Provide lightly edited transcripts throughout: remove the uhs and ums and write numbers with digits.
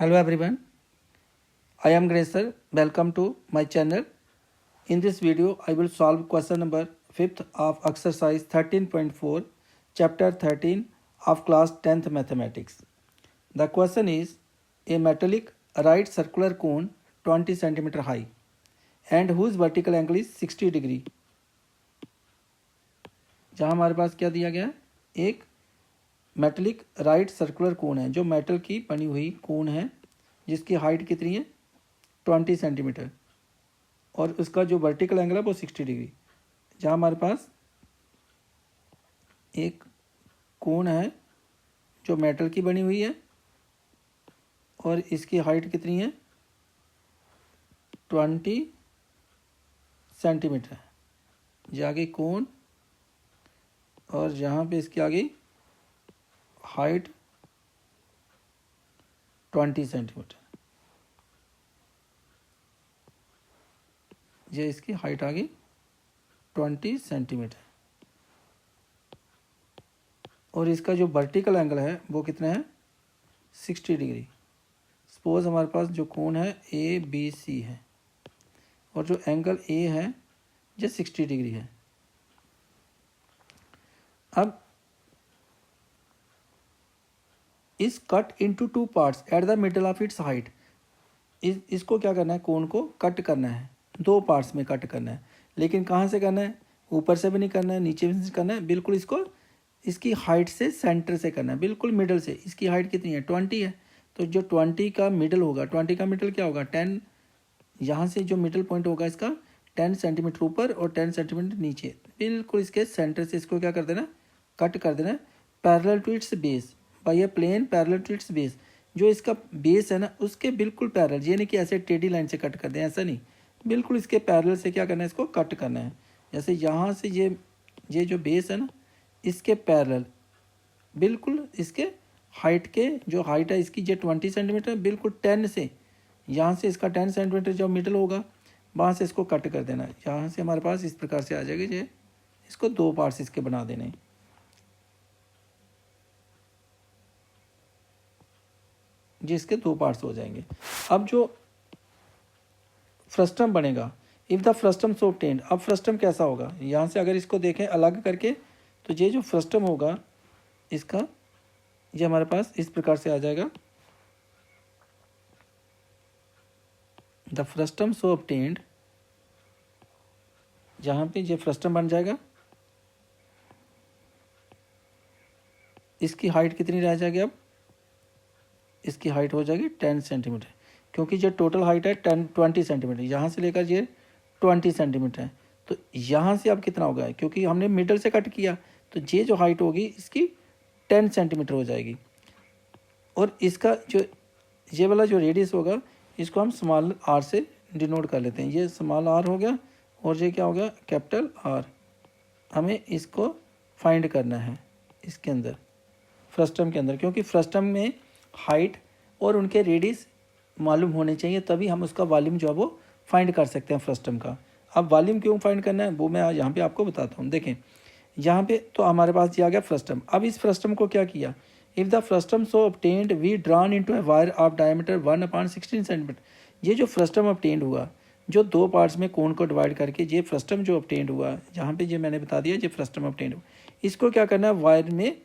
Hello everyone, I am Grace sir. Welcome to my channel. In this video, I will solve question number 5th of exercise 13.4, chapter 13 of class 10th mathematics. The question is, a metallic right circular cone 20 cm high and whose vertical angle is 60 degree. जहाँ हमारे पास क्या दिया गया है, एक metallic right circular cone है जो metal की बनी हुई कोन है जिसकी हाइट कितनी है 20 सेंटीमीटर और उसका जो वर्टिकल एंगल है वो 60 डिग्री। जहाँ हमारे पास एक कोन है जो मेटल की बनी हुई है और इसकी हाइट कितनी है 20 सेंटीमीटर। ये आगे कोन और यहाँ पे इसकी आगे हाइट 20 सेंटीमीटर। ये इसकी हाइट आ गई 20 सेंटीमीटर और इसका जो वर्टिकल एंगल है वो कितना है 60 डिग्री। सपोज हमारे पास जो कोण है ABC है और जो एंगल A है ये 60 डिग्री है। अब इस cut into two parts at the middle of its height, इसको क्या करना है, कोण को कट करना है, दो पार्ट्स में कट करना है। लेकिन कहाँ से करना है, ऊपर से भी नहीं करना है, नीचे से करना है, बिल्कुल इसको इसकी हाइट से सेंटर से करना है, बिल्कुल मिडल से। इसकी हाइट कितनी है 20 है, तो जो 20 का मिडल होगा, 20 का मिडल क्या होगा 10, यहाँ से जो मिडल पॉइंट होगा इसका 10 सेंटीमीटर ऊपर और 10 सेंटीमीटर नीचे, बिल्कुल इसके सेंटर से इसको क्या कर देना, कट कर देना parallel to its base by a plane parallel to its base. जो इसका बेस है ना उसके बिल्कुल पैरेलल, ये नहीं कि ऐसे टेढ़ी लाइन से कट कर दें, ऐसा नहीं, बिल्कुल इसके पैरेलल से क्या करना है, इसको कट करना है। जैसे यहाँ से ये जो बेस है ना इसके पैरेलल, बिल्कुल इसके हाइट के, जो हाइट है इसकी ये 20 सेंटीमीटर, बिल्कुल 10 से, यहाँ से इसका 10 सेंटीमीटर जो मिडल होगा वहाँ से इसको कट कर देना है। यहाँ से हमारे पास इस प्रकार से आ जाएगा, ये इसको दो पार्ट्स इसके बना देने, जिसके दो पार्ट्स हो जाएंगे। अब जो फ्रस्टम बनेगा, if the frustum so obtained, अब फ्रस्टम कैसा होगा, यहाँ से अगर इसको देखें अलग करके तो ये जो फ्रस्टम होगा इसका, ये हमारे पास इस प्रकार से आ जाएगा, द फ्रस्टम सो ऑब्टेन्ड, जहाँ पे ये फ्रस्टम बन जाएगा, इसकी हाइट कितनी रह जाएगी, अब इसकी हाइट हो जाएगी 10 सेंटीमीटर, क्योंकि जो टोटल हाइट है 20 सेंटीमीटर, यहाँ से लेकर ये 20 सेंटीमीटर है। तो यहाँ से अब कितना होगा, क्योंकि हमने मिडल से कट किया तो ये जो हाइट होगी इसकी 10 सेंटीमीटर हो जाएगी। और इसका जो ये वाला जो रेडियस होगा इसको हम स्मॉल r से डिनोट कर लेते हैं। ये स्मॉल r हो गया और ये क्या हो गया कैपिटल R। हमें इसको फाइंड करना है इसके अंदर, फ्रस्टम के अंदर, क्योंकि फ्रस्टम में हाइट और उनके रेडियस मालूम होने चाहिए, तभी हम उसका वॉल्यूम जो है वो फाइंड कर सकते हैं फ्रस्टम का। अब वॉल्यूम क्यों फाइंड करना है वो मैं यहाँ पे आपको बताता हूँ। देखें यहाँ पे तो हमारे पास ये आ गया फ्रस्टम। अब इस फ्रस्टम को क्या किया, if the frustum so obtained we drawn into a wire of diameter 1/16 centimetre. ये जो फ्रस्टम ऑब्टेन्ड हुआ, जो दो पार्ट्स में कोन को डिवाइड करके ये फ्रस्टम जो ऑब्टेन्ड हुआ, जहाँ पे ये मैंने बता दिया ये फ्रस्टम ऑब्टेन्ड हुआ, इसको क्या करना है वायर में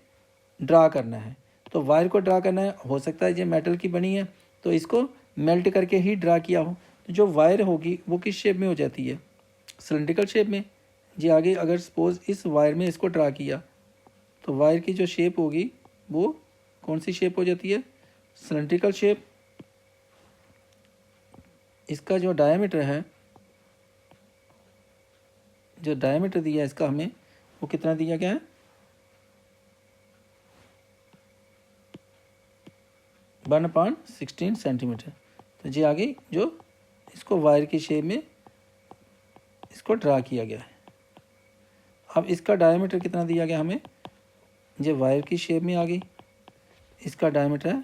ड्रा करना है। तो वायर को ड्रा करना है, हो सकता है ये मेटल की बनी है तो इसको मेल्ट करके ही ड्रा किया हो, तो जो वायर होगी वो किस शेप में हो जाती है, सिलेंड्रिकल शेप में। जी आगे अगर सपोज इस वायर में इसको ड्रा किया तो वायर की जो शेप होगी वो कौन सी शेप हो जाती है, सिलेंड्रिकल शेप। इसका जो डायमीटर है, जो डायमीटर दिया है इसका हमें, वो कितना दिया गया है 1/16 सेंटीमीटर। तो ये आगे जो इसको वायर की शेप में इसको ड्रा किया गया है। अब इसका डायमीटर कितना दिया गया हमें, ये वायर की शेप में आ गई, इसका डायमीटर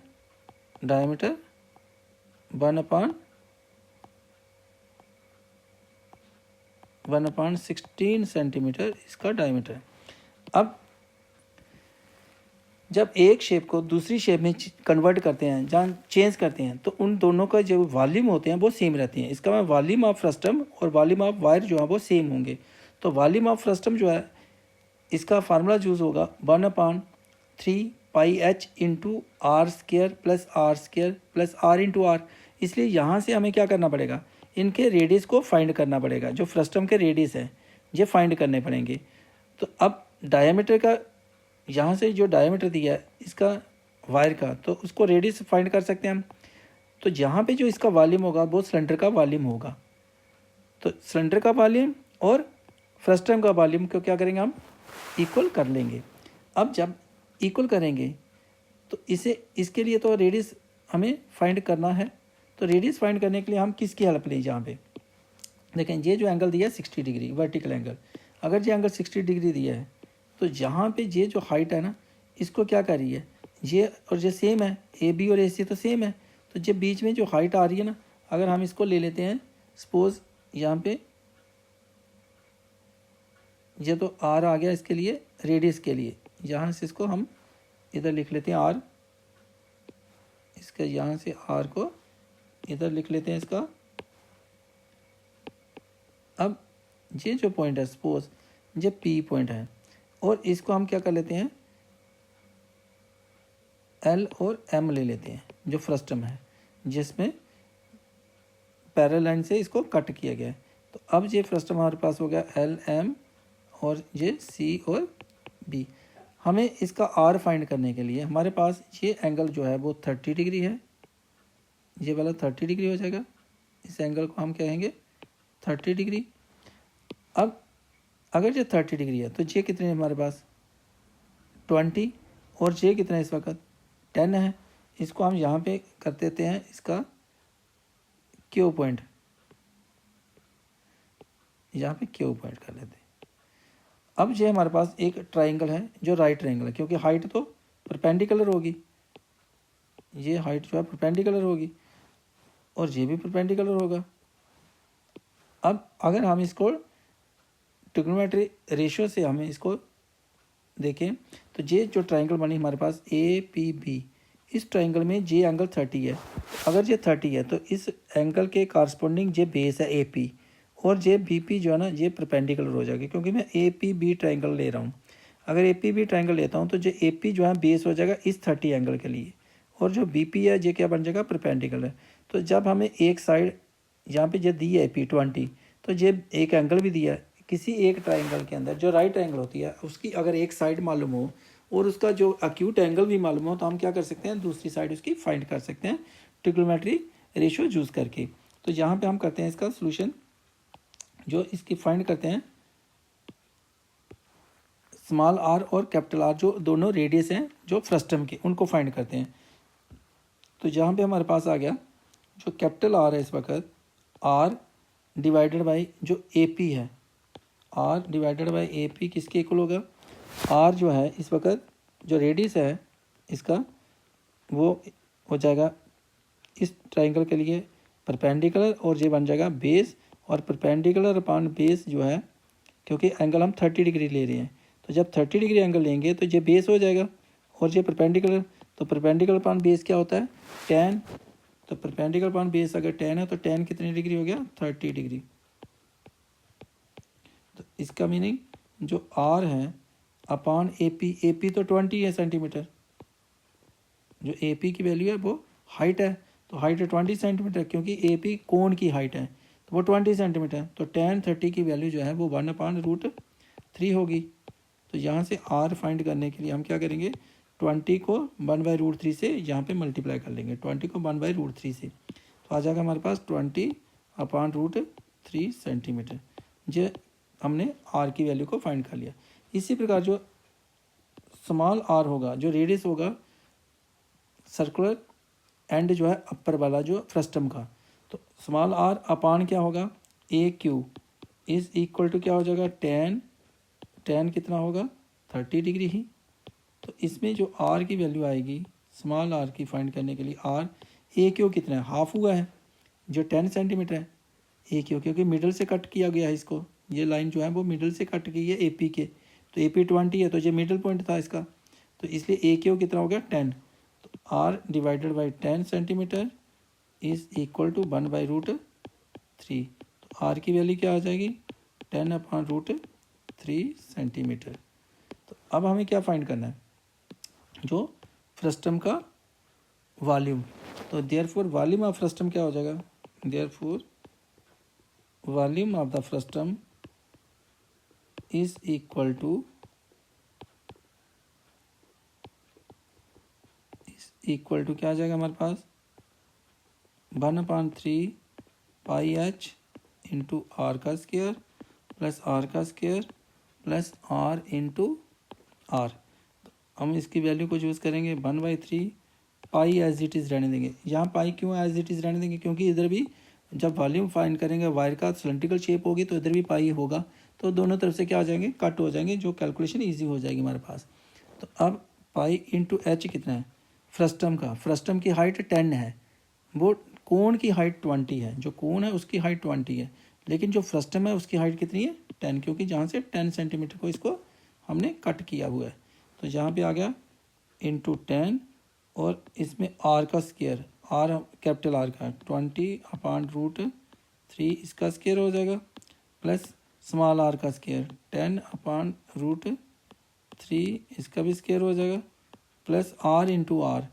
1/16 सेंटीमीटर इसका डायमीटर है। अब जब एक शेप को दूसरी शेप में कन्वर्ट करते हैं, जहाँ चेंज करते हैं, तो उन दोनों का जो वॉल्यूम होते हैं वो सेम रहते हैं। इसका मतलब वॉल्यूम ऑफ फ्रस्टम और वॉल्यूम ऑफ वायर जो है वो सेम होंगे। तो वॉल्यूम ऑफ फ्रस्टम जो है इसका फार्मूला यूज़ होगा 1/3 pi H into R square plus R square plus R into R. इसलिए यहाँ से हमें क्या करना पड़ेगा, इनके रेडियस को फाइंड करना पड़ेगा। जो फ्रस्टम के रेडियस है ये फाइंड करने पड़ेंगे। तो अब डायमीटर का, यहाँ से जो डायमीटर दिया है इसका वायर का, तो उसको रेडियस फाइंड कर सकते हैं हम। तो यहाँ पे जो इसका वॉल्यूम होगा वो सिलेंडर का वॉल्यूम होगा। तो सिलेंडर का वॉल्यूम और फ्रस्टम का वॉल्यूम को क्या करेंगे, हम इक्वल कर लेंगे। अब जब इक्वल करेंगे तो इसके लिए तो रेडियस हमें फाइंड करना है। तो रेडियस फाइंड करने के लिए हम किसकी हेल्प लें, यहाँ पे देखें ये जो एंगल दिया है 60 डिग्री वर्टिकल एंगल। अगर ये एंगल 60 डिग्री दिया है तो यहाँ पे ये जो हाइट है ना इसको क्या कर रही है, ये और ये सेम है, ए बी और ए सी तो सेम है। तो ये बीच में जो हाइट आ रही है ना, अगर हम इसको ले लेते हैं सपोज यहाँ पे ये तो आर आ गया इसके लिए रेडियस के लिए, यहाँ से इसको हम इधर लिख लेते हैं आर, इसका यहाँ से आर को इधर लिख लेते हैं इसका। अब ये जो पॉइंट है सपोज ये पी पॉइंट है और इसको हम क्या कर लेते हैं एल और एम ले लेते हैं जो फ्रस्टम है जिसमें पैरेलल लाइन से इसको कट किया गया है। तो अब ये फ्रस्टम हमारे पास हो गया एल एम और ये सी और बी। हमें इसका आर फाइंड करने के लिए हमारे पास ये एंगल जो है वो 30 डिग्री है, ये वाला 30 डिग्री हो जाएगा। इस एंगल को हम कहेंगे 30 डिग्री। अब अगर ये 30 डिग्री है तो ये कितने है हमारे पास 20 और ये कितना है इस वक्त 10 है। इसको हम यहाँ पे कर देते हैं इसका क्यू पॉइंट, यहाँ पे क्यू पॉइंट कर लेते हैं। अब ये हमारे पास एक ट्राइंगल है जो राइट ट्राइंगल है, क्योंकि हाइट तो परपेंडिकुलर होगी, ये हाइट जो है परपेंडिकुलर होगी और ये भी परपेंडिकुलर होगा। अब अगर हम इसको ट्रिग्नोमेट्री रेशियो से हमें इसको देखें तो ये जो ट्राइंगल बनी हमारे पास ए पी बी, इस ट्राइंगल में ये एंगल 30 है। अगर ये 30 है तो इस एंगल के कॉरस्पॉन्डिंग ये बेस है ए पी और ये बी पी जो है ना ये परपेंडिकुलर हो जाएगी, क्योंकि मैं ए पी बी ट्राइंगल ले रहा हूँ। अगर ए पी बी ट्राइंगल लेता हूँ तो जो ए पी जो है बेस हो जाएगा इस 30 एंगल के लिए और जो बी पी है ये क्या बन जाएगा परपेंडिकुलर। तो जब हमें एक साइड यहाँ पे ये दी है पी 20, तो ये एक एंगल भी दिया है किसी एक ट्राइंगल के अंदर जो राइट एंगल होती है उसकी अगर एक साइड मालूम हो और उसका जो एक्यूट एंगल भी मालूम हो तो हम क्या कर सकते हैं दूसरी साइड उसकी फाइंड कर सकते हैं ट्रिग्नोमेट्री रेशियो यूज़ करके। तो यहाँ पे हम करते हैं इसका सोल्यूशन, जो इसकी फाइंड करते हैं स्मॉल आर और कैपिटल आर जो दोनों रेडियस हैं जो फ्रस्टम के, उनको फाइंड करते हैं। तो यहाँ पे हमारे पास आ गया जो कैपिटल आर है इस वक्त आर डिवाइडेड बाई जो ए पी है, R divided by A P किसके इक्वल होगा, आर जो है इस वक्त जो रेडियस है इसका वो हो जाएगा इस ट्राइंगल के लिए परपेंडिकुलर और ये बन जाएगा बेस और परपेंडिकुलर अपॉन बेस जो है, क्योंकि एंगल हम 30 डिग्री ले रहे हैं तो जब 30 डिग्री एंगल लेंगे तो ये बेस हो जाएगा और ये परपेंडिकुलर, तो परपेंडिकुलर अपॉन बेस क्या होता है 10। तो परपेंडिकुलर अपॉन बेस अगर 10 है तो 10 कितनी डिग्री हो गया 30 डिग्री। तो इसका मीनिंग जो आर है अपॉन ए पी तो 20 है सेंटीमीटर, जो ए पी की वैल्यू है वो हाइट है, तो हाइट है 20 सेंटीमीटर क्योंकि ए पी कोण की हाइट है तो वो 20 सेंटीमीटर। तो 10/30 की वैल्यू जो है वो 1/√3 होगी। तो यहाँ से आर फाइंड करने के लिए हम क्या करेंगे 20 को 1/√3 से यहाँ पे मल्टीप्लाई कर लेंगे, 20 को 1/√3 से, तो आ जाएगा हमारे पास 20/√3 सेंटीमीटर। ये हमने आर की वैल्यू को फाइंड कर लिया। इसी प्रकार जो स्मॉल आर होगा जो रेडियस होगा सर्कुलर एंड जो है अपर वाला जो फ्रस्टम का, तो स्मॉल आर अपान क्या होगा ए क्यू इज इक्वल टू क्या हो जाएगा 10 कितना होगा 30 डिग्री ही। तो इसमें जो आर की वैल्यू आएगी स्मॉल आर की फाइंड करने के लिए आर ए क्यू कितना है हाफ हुआ है जो 10 सेंटीमीटर है ए क्यू, क्योंकि मिडल से कट किया गया है इसको, ये लाइन जो है वो मिडल से कट की है ए पी के, तो ए पी 20 है तो ये मिडल पॉइंट था इसका, तो इसलिए ए क्यू कितना हो गया 10, तो R divided by 10 centimetre is equal to 1/√3। तो आर की वैल्यू क्या आ जाएगी 10/√3 सेंटीमीटर। तो अब हमें क्या फाइंड करना है, जो फ्रस्टम का वॉल्यूम। तो देयरफॉर वॉल्यूम ऑफ फ्रस्टम क्या हो जाएगा, therefore volume of the frustum is equal to क्या आ जाएगा हमारे पास 1/3 पाई एच इंटू आर का स्क्वायर प्लस आर का square plus R into R. हम इसकी वैल्यू को यूज़ करेंगे 1/3 पाई एज इट इज़ रहने देंगे। यहाँ पाई क्यों एज इट इज़ रहने देंगे, क्योंकि इधर भी जब वॉल्यूम फाइंड करेंगे वायर का सिलेंड्रिकल शेप होगी तो इधर भी पाई होगा, तो दोनों तरफ से क्या हो जाएंगे, कट हो जाएंगे, जो कैलकुलेशन ईजी हो जाएगी हमारे पास। तो अब पाई इंटू एच कितना है फ्रस्टम का, फ्रस्टम की हाइट 10 है, वो कोन की हाइट 20 है, जो कोन है उसकी हाइट 20 है, लेकिन जो फ्रस्टम है उसकी हाइट कितनी है 10, क्योंकि जहाँ से 10 सेंटीमीटर को इसको हमने कट किया हुआ है। तो यहाँ पे आ गया इंटू 10 और इसमें आर का स्क्वायर, आर कैपिटल आर का 20/√3 इसका स्क्वायर हो जाएगा प्लस स्मॉल आर का स्क्वायर 10/√3 इसका भी स्क्वायर हो जाएगा plus R into R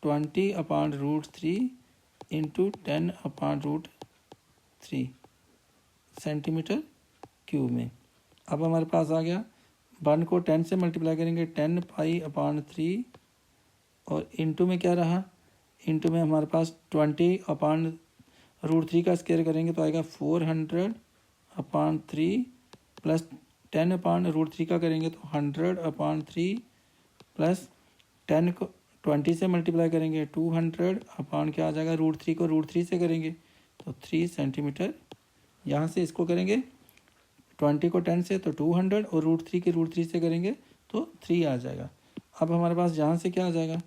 20/√3 into 10/√3 centimetre cube में। अब हमारे पास आ गया 1 को 10 से मल्टीप्लाई करेंगे 10π/3 और इंटू में क्या रहा, इंटू में हमारे पास 20/√3 का स्क्वायर करेंगे तो आएगा 400/3 प्लस 10/√3 का करेंगे तो 100/3 प्लस 10 को 20 से मल्टीप्लाई करेंगे 200 क्या आ जाएगा √3 को √3 से करेंगे तो 3 सेंटीमीटर। यहाँ से इसको करेंगे 20 को 10 से तो 200 और √3 के √3 से करेंगे तो 3 आ जाएगा। अब हमारे पास यहाँ से क्या आ जाएगा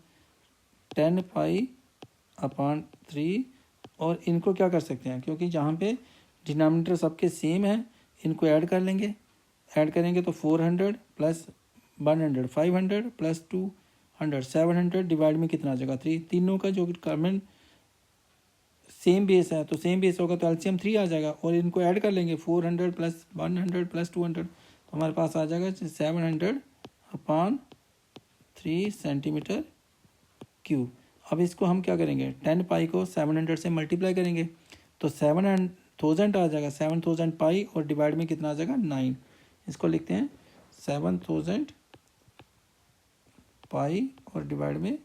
10π/3 और इनको क्या कर सकते हैं, क्योंकि जहाँ पे डिनोमिनेटर सबके सेम है इनको ऐड कर लेंगे, ऐड करेंगे तो 400 प्लस 100 500 प्लस 200 700 डिवाइड में कितना आ जाएगा 3, तीनों का जो कॉमन सेम बेस है तो सेम बेस होगा तो एलसीएम 3 आ जाएगा और इनको ऐड कर लेंगे 400 प्लस 100 प्लस 200 तो हमारे पास आ जाएगा 700/3 सेंटीमीटर क्यूब। अब इसको हम क्या करेंगे 10π को 700 से मल्टीप्लाई करेंगे तो 7000 आ जाएगा 7000 पाई और डिवाइड में कितना आ जाएगा 9। इसको लिखते हैं 7000 पाई और डिवाइड में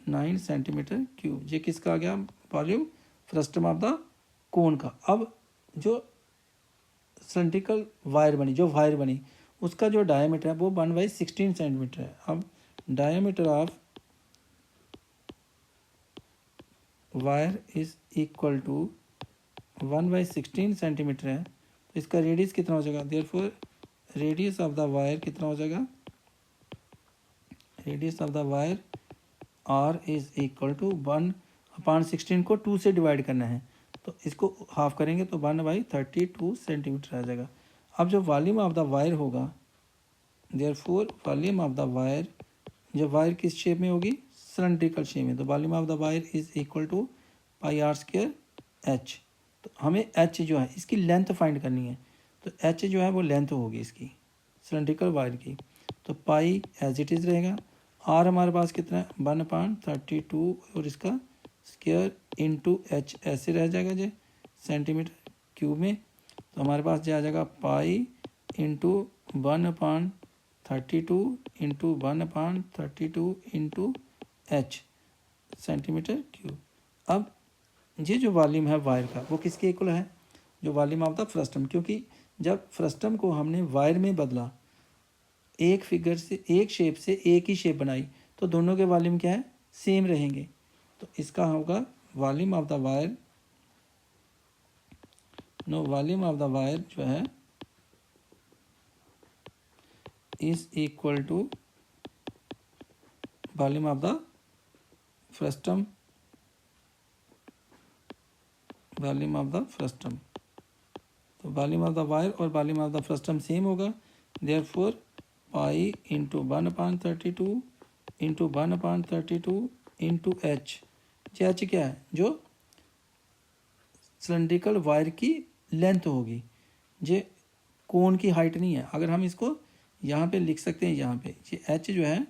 9 सेंटीमीटर क्यूब। ये किसका आ गया volume frustum of the cone का। अब जो सिलेंड्रिकल वायर बनी, जो वायर बनी उसका जो डायमीटर है वो 1/16 सेंटीमीटर है। अब diameter of wire is equal to 1/16 centimetre है, तो इसका रेडियस कितना हो जाएगा, therefore radius of the wire कितना हो जाएगा, radius of the wire R is equal to 1/16 को 2 से डिवाइड करना है तो इसको हाफ करेंगे तो 1/32 सेंटीमीटर आ जाएगा। अब जो वॉल्यूम ऑफ द वायर होगा therefore volume of the wire, जो वायर किस शेप में होगी सिलेंड्रिकल शेप में, तो volume of the wire is equal to πr² h। तो हमें h जो है इसकी लेंथ फाइंड करनी है, तो h जो है वो लेंथ होगी इसकी सिलेंड्रिकल वायर की, तो पाई एज इट इज़ रहेगा। r हमारे पास कितना है 1/32 और इसका स्क्वायर इंटू h ऐसे रह जाएगा जी सेंटीमीटर क्यूब में, तो हमारे पास जो आ जाएगा पाई into 1/32 into 1/32 into h centimetre cube. अब ये जो वॉल्यूम है वायर का वो किसके इक्वल है, जो वॉल्यूम ऑफ द फ्रस्टम, क्योंकि जब फ्रस्टम को हमने वायर में बदला एक फिगर से एक शेप से एक ही शेप बनाई तो दोनों के वॉल्यूम क्या है सेम रहेंगे, तो इसका होगा volume of the wire, no volume of the wire जो है is equal to volume of the frustum, volume of the frustum. तो वॉल्यूम ऑफ द वायर और volume of the frustum same होगा, therefore pi into 1/32 into 1/32 into H. H क्या है? जो cylindrical wire की length होगी, ये कोन की हाइट नहीं है। अगर हम इसको यहाँ पे लिख सकते हैं, यहाँ पे ये एच जो है,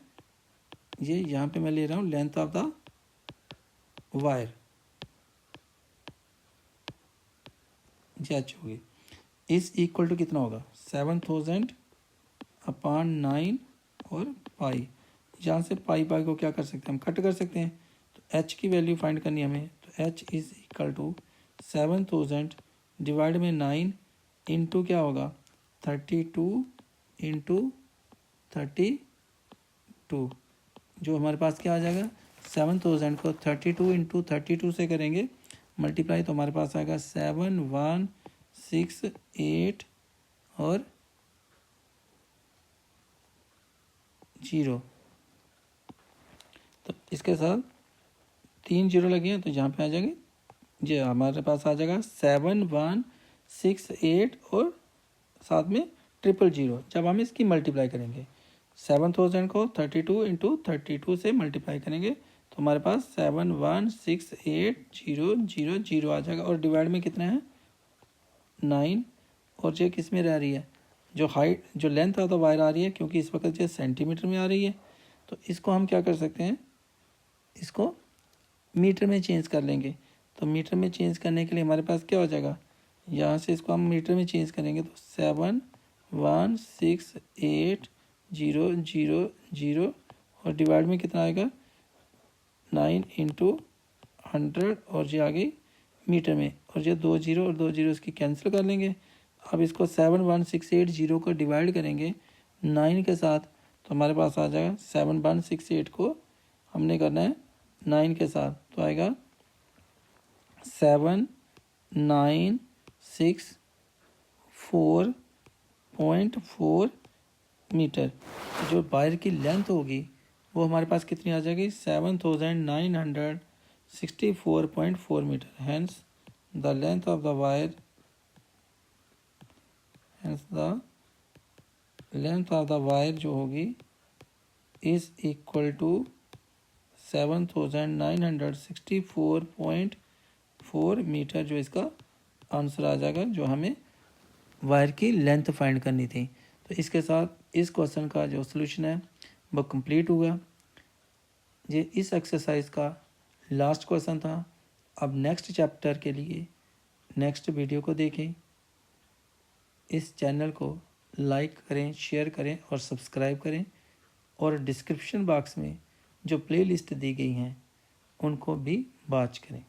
ये यहाँ पे मैं ले रहा हूँ लेंथ ऑफ द वायर, ये एच होगी। इस इक्वल टू कितना होगा? 7000/9 और पाई। यहाँ से पाई को क्या कर सकते हैं हम? कट कर सकते हैं। तो एच की वैल्यू फाइंड करनी है हमें। तो H is equal to 7000 divide में 9 इंटू क्या होगा? 32 इंटू 32। जो हमारे पास क्या आ जाएगा? 7000 को 32 इंटू 32 से करेंगे मल्टीप्लाई, तो हमारे पास आएगा 7168 और 0। तो इसके साथ 3 0 लगे हैं, तो जहाँ पे आ जाएंगे, जी हमारे पास आ जाएगा 7168 और साथ में 000। जब हम इसकी मल्टीप्लाई करेंगे 7000 को 32 इंटू 32 से मल्टीप्लाई करेंगे, तो हमारे पास 7168,000 आ जाएगा। और डिवाइड में कितना है? 9। और ये किस में रह रही है? जो हाइट, जो लेंथ ऑफ द वायर आ रही है, क्योंकि इस वक्त ये सेंटीमीटर में आ रही है, तो इसको हम क्या कर सकते हैं? इसको मीटर में चेंज कर लेंगे। तो मीटर में चेंज करने के लिए हमारे पास क्या हो जाएगा? यहाँ से इसको हम मीटर में चेंज करेंगे, तो 7168,000 और डिवाइड में कितना आएगा? 9 इंटू 100 और ये आ गई मीटर में। और ये 2 0 और 2 0 इसकी कैंसिल कर लेंगे। अब इसको 71680 को डिवाइड करेंगे 9 के साथ, तो हमारे पास आ जाएगा 7168 को हमने करना है 9 के साथ, तो आएगा 7964.4 मीटर। जो वायर की लेंथ होगी वो हमारे पास कितनी आ जाएगी? 7964.4 metre. Hence the length of the wire, जो होगी इज इक्वल टू 7964.4 मीटर, जो इसका आंसर आ जाएगा, जो हमें वायर की लेंथ फाइंड करनी थी। तो इसके साथ इस क्वेश्चन का जो सलूशन है वो कंप्लीट हुआ। ये इस एक्सरसाइज का लास्ट क्वेश्चन था। अब नेक्स्ट चैप्टर के लिए नेक्स्ट वीडियो को देखें। इस चैनल को लाइक करें, शेयर करें और सब्सक्राइब करें, और डिस्क्रिप्शन बॉक्स में जो प्लेलिस्ट दी गई हैं उनको भी वॉच करें।